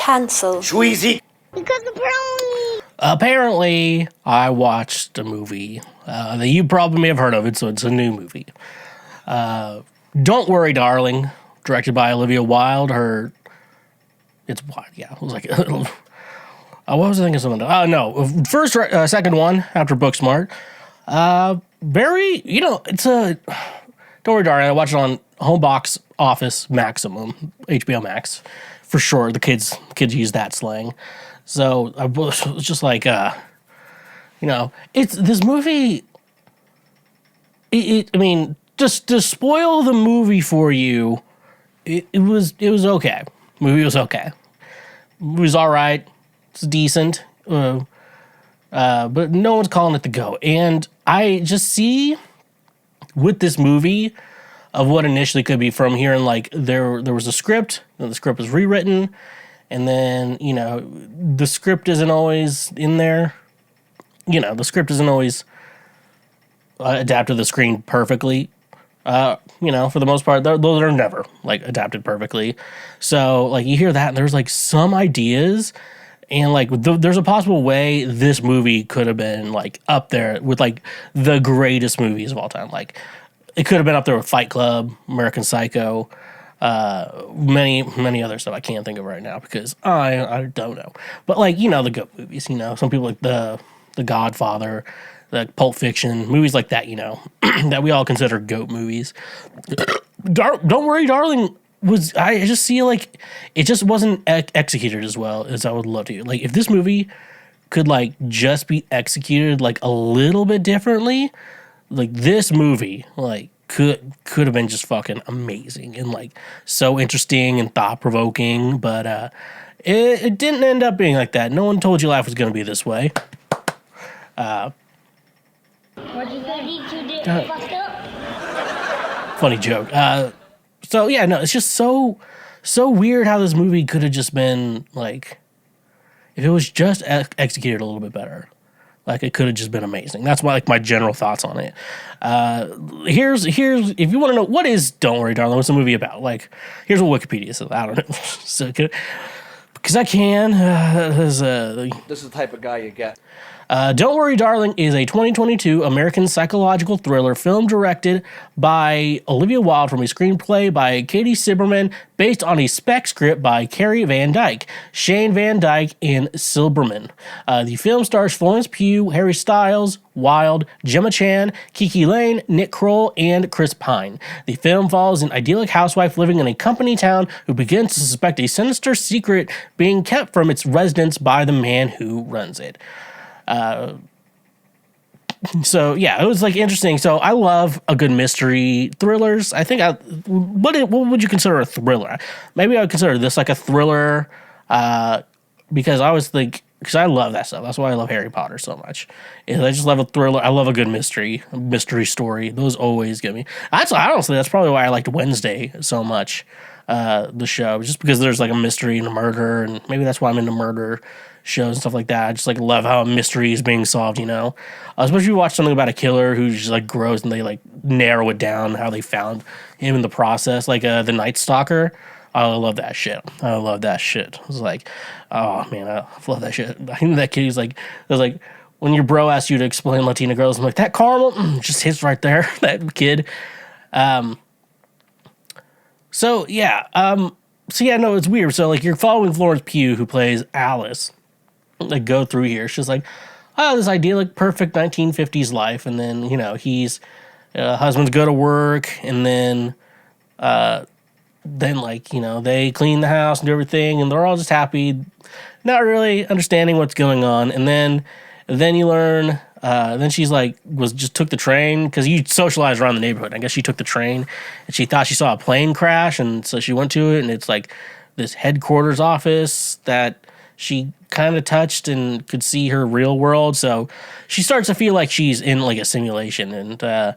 cancelled? Schweezy. Because the brownie. Apparently, I watched a movie that you probably may have heard of. It's a new movie. Don't Worry, Darling, directed by Olivia Wilde. It's Wilde, yeah. It was like, what was I thinking of something? No. Second one after Booksmart. It's a, Don't Worry, Darling. I watched it on Home Box Office Maximum, HBO Max, for sure. The kids use that slang. So I was just like, it's this movie. Just to spoil the movie for you, it was okay. Movie was okay. It was all right. It's decent. But no one's calling it the GOAT. And I just see with this movie of what initially could be from here, and like there was a script, and the script was rewritten. And then, the script isn't always in there. The script isn't always adapted to the screen perfectly. For the most part, those are never, like, adapted perfectly. So, like, you hear that, and there's, like, some ideas, and, like, there's a possible way this movie could have been, like, up there with, like, the greatest movies of all time. Like, it could have been up there with Fight Club, American Psycho, many other stuff I can't think of right now because I don't know. But like, the GOAT movies, some people like the Godfather, like Pulp Fiction, movies like that, that we all consider GOAT movies. Don't Worry, Darling I just feel like it just wasn't executed as well as I would love to. Like if this movie could like just be executed like a little bit differently, like this movie, like could have been just fucking amazing and like so interesting and thought provoking, but it didn't end up being like that. No one told you life was going to be this way. What you did fucked up? Funny joke. So yeah, no, it's just so weird how this movie could have just been like, if it was just executed a little bit better. Like it could have just been amazing. That's why, like, my general thoughts on it. Here's if you want to know what is Don't Worry, Darling, what's the movie about? Like, here's what Wikipedia says. I don't know, so because I can. This is the type of guy you get. Don't Worry, Darling is a 2022 American psychological thriller film directed by Olivia Wilde from a screenplay by Katie Silberman based on a spec script by Carrie Van Dyke, Shane Van Dyke, and Silberman. The film stars Florence Pugh, Harry Styles, Wilde, Gemma Chan, Kiki Lane, Nick Kroll, and Chris Pine. The film follows an idyllic housewife living in a company town who begins to suspect a sinister secret being kept from its residents by the man who runs it. So yeah, it was like interesting. So I love a good mystery thrillers. I think what would you consider a thriller? Maybe I would consider this like a thriller, because I love that stuff. That's why I love Harry Potter so much. I just love a thriller. I love a good mystery story. Those always get me. Honestly, that's probably why I liked Wednesday so much, the show, just because there's like a mystery and a murder, and maybe that's why I'm into murder shows and stuff like that. I just like love how a mystery is being solved, especially if you watch something about a killer who just like grows and they like narrow it down how they found him in the process, like the Night Stalker. I love that shit. I love that shit. I was like, oh man, I love that shit. I think that kid, it was like when your bro asks you to explain Latina girls, I'm like, that caramel just hits right there. That kid. So yeah, no, it's weird. So like you're following Florence Pugh, who plays Alice, like go through here. She's like, oh, this idyllic, perfect 1950s life, and then he's husbands go to work, and then they clean the house and do everything, and they're all just happy, not really understanding what's going on, and then you learn. Then she's like, took the train, because you socialize around the neighborhood. I guess she took the train, and she thought she saw a plane crash, and so she went to it, and it's like this headquarters office that she kind of touched and could see her real world. So she starts to feel like she's in like a simulation, and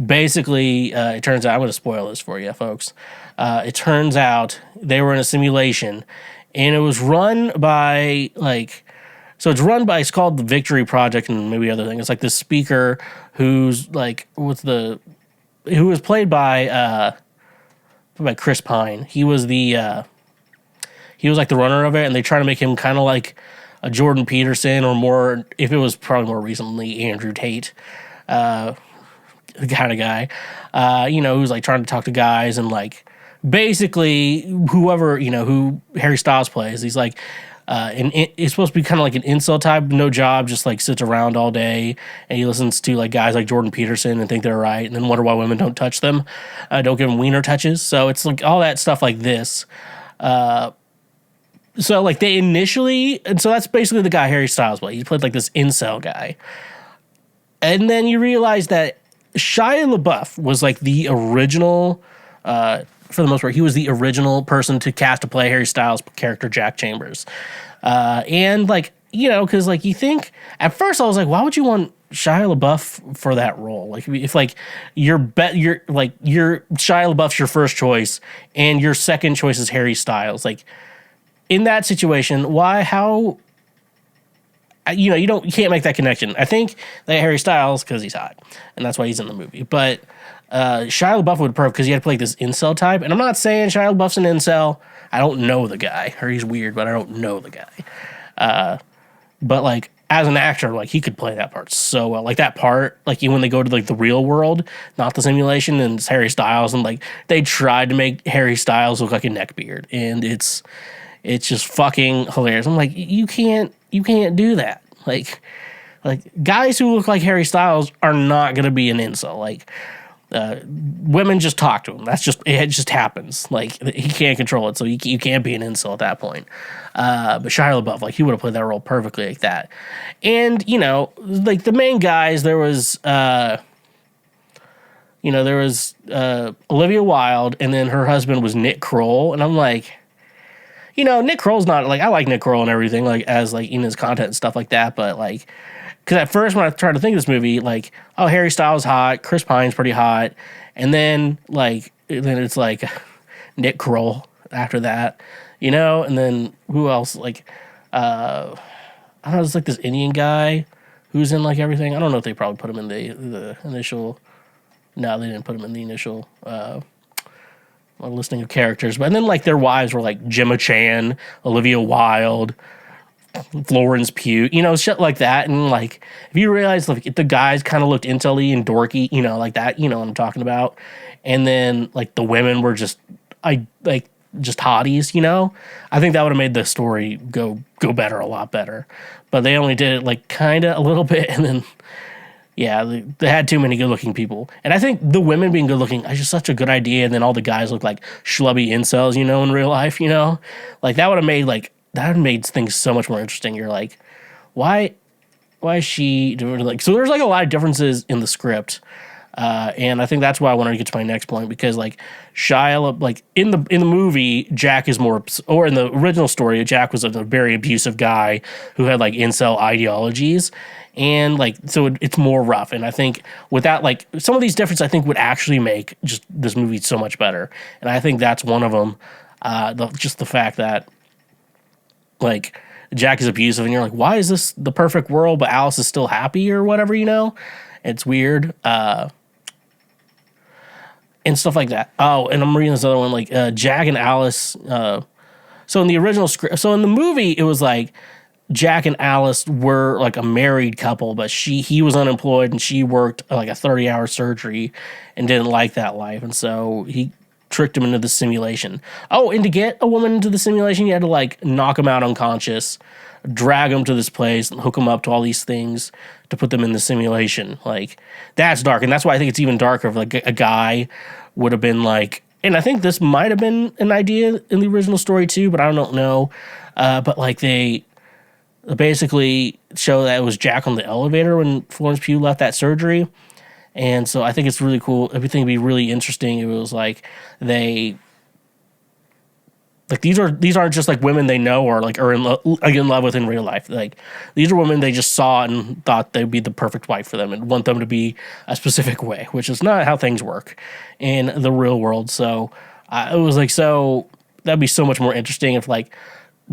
basically, it turns out, I'm going to spoil this for you, folks. It turns out they were in a simulation, and it was run by it's called the Victory Project and maybe other thing. It's like this speaker who's like, who was played by Chris Pine. He was the he was like the runner of it, and they try to make him kind of like a Jordan Peterson, or more, if it was probably more recently, Andrew Tate, the kind of guy, who's like trying to talk to guys, and like basically whoever, who Harry Styles plays, he's like, and it's supposed to be kind of like an incel type, no job, just like sits around all day, and he listens to like guys like Jordan Peterson and think they're right, and then wonder why women don't touch them, don't give them wiener touches. So it's like all that stuff like this. So like they initially, and so that's basically the guy Harry Styles played. He played like this incel guy, and then you realize that Shia LaBeouf was like the original. For the most part, he was the original person to cast to play Harry Styles' character Jack Chambers, and like because like you think at first I was like, why would you want Shia LaBeouf for that role? Like if like your Shia LaBeouf's your first choice and your second choice is Harry Styles, like in that situation, why? How? You can't make that connection. I think that Harry Styles, because he's hot, and that's why he's in the movie, but. Shia LaBeouf would perf because he had to play this incel type, and I'm not saying Shia LaBeouf's an incel. I don't know the guy, or he's weird, but I don't know the guy. But like as an actor, like he could play that part so well. Like that part, like when they go to like the real world, not the simulation, and it's Harry Styles, and like they tried to make Harry Styles look like a neckbeard, and it's just fucking hilarious. I'm like, you can't do that. Like guys who look like Harry Styles are not gonna be an incel. Like. Women just talk to him. It just happens. Like he can't control it, so you can't be an incel at that point. But Shia LaBeouf, like he would have played that role perfectly like that. And like the main guys, there was Olivia Wilde, and then her husband was Nick Kroll, and I'm like, Nick Kroll's not like I like Nick Kroll and everything, like as like in his content and stuff like that, but like. Because at first, when I tried to think of this movie, like, oh, Harry Styles hot, Chris Pine's pretty hot, and then it's like Nick Kroll after that, and then who else? Like, I don't know, it's like this Indian guy who's in like everything. I don't know if they probably put him in the initial. No, they didn't put him in the initial listing of characters. But and then like their wives were like Gemma Chan, Olivia Wilde. Florence Pugh, shit like that. And like, if you realize like the guys kind of looked intelly and dorky, like that, what I'm talking about. And then like the women were just just hotties, I think that would have made the story go better, a lot better. But they only did it like kind of a little bit, and then they had too many good looking people. And I think the women being good looking is just such a good idea. And then all the guys look like schlubby incels, in real life, like that would have made things so much more interesting. You're like, why is she doing like, so there's like a lot of differences in the script. And I think that's why I wanted to get to my next point, because like Shia, like in the movie, Jack is more, or in the original story, Jack was a very abusive guy who had like incel ideologies. And like, so it's more rough. And I think without like some of these differences, I think would actually make just this movie so much better. And I think that's one of them. Just the fact that, like Jack is abusive, and you're like, why is this the perfect world, but Alice is still happy or whatever, It's weird. And stuff like that. Oh, and I'm reading this other one, like Jack and Alice. So in the original script, so in the movie, it was like Jack and Alice were like a married couple, but he was unemployed and she worked like a 30-hour surgery and didn't like that life, and so he tricked him into the simulation. Oh, and to get a woman into the simulation, you had to like knock him out unconscious, drag him to this place, and hook him up to all these things to put them in the simulation. Like that's dark, and that's why I think it's even darker. If like a guy would have been like, and I think this might have been an idea in the original story too, but I don't know. But like they basically show that it was Jack on the elevator when Florence Pugh left that surgery. And so I think it's really cool. Everything would be really interesting. It was like these aren't just like women they know or like are in love with in real life. Like these are women they just saw and thought they'd be the perfect wife for them and want them to be a specific way, which is not how things work in the real world. So it was like, so that'd be so much more interesting if like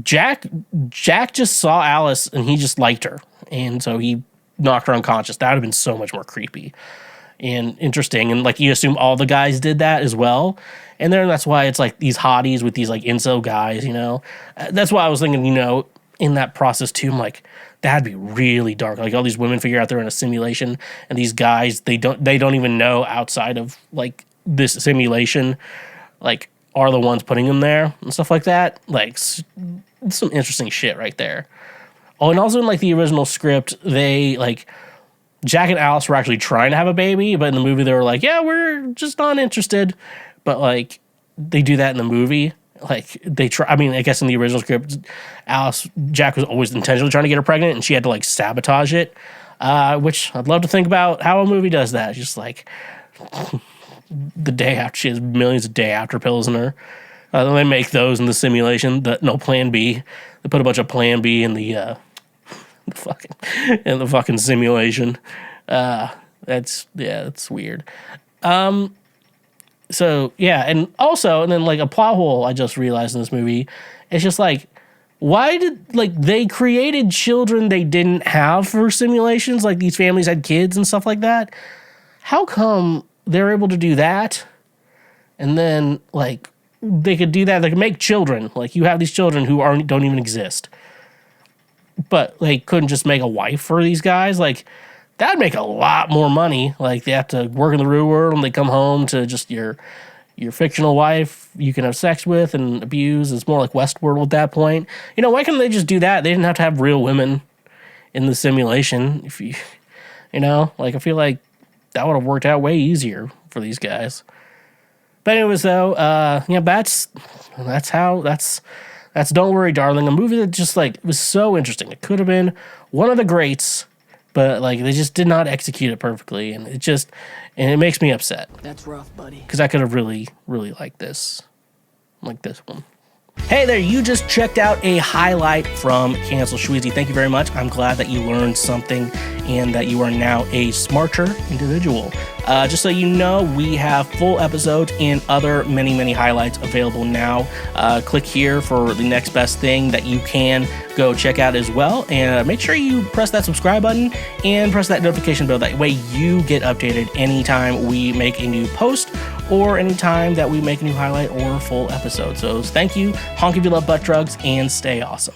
Jack just saw Alice and he just liked her, and so he knocked her unconscious. That would have been so much more creepy. and interesting. And like you assume all the guys did that as well. And then that's why it's like these hotties with these like incel guys, you know. That's why I was thinking, you know, in that process too, I'm like, that'd be really dark. Like all these women figure out they're in a simulation, and these guys they don't even know outside of like this simulation, like are the ones putting them there and stuff like that. Like some interesting shit right there. Oh, and also in like the original script, they like Jack and Alice were actually trying to have a baby, but in the movie they were like, yeah, we're just not interested. But like they do that in the movie. Like they try, I mean, I guess in the original script, Jack was always intentionally trying to get her pregnant, and she had to like sabotage it. Which I'd love to think about how a movie does that. Just like the day after she has millions of day after pills in her. They make those in the simulation. No Plan B. They put a bunch of Plan B in the fucking simulation. That's weird. So yeah, and then like a plot hole I just realized in this movie, it's just like, why did like they created children they didn't have for simulations? Like these families had kids and stuff like that. How come they're able to do that? And then like they could do that, they could make children. Like you have these children who don't even exist. But they couldn't just make a wife for these guys. Like that'd make a lot more money. Like they have to work in the real world and they come home to just your fictional wife you can have sex with and abuse. It's more like Westworld at that point. You know, why couldn't they just do that? They didn't have to have real women in the simulation. If you know, like I feel like that would have worked out way easier for these guys. But anyways, though, that's Don't Worry, Darling, a movie that just like was so interesting. It could have been one of the greats, but like they just did not execute it perfectly, and it makes me upset. That's rough, buddy. Because I could have really, really liked this one. Hey there, you just checked out a highlight from Cancel Schweezy. Thank you very much. I'm glad that you learned something and that you are now a smarter individual. Just so you know, we have full episodes and other many, many highlights available now. Click here for the next best thing that you can go check out as well. And make sure you press that subscribe button and press that notification bell. That way you get updated anytime we make a new post or anytime that we make a new highlight or full episode. So thank you, honk if you love butt drugs, and stay awesome.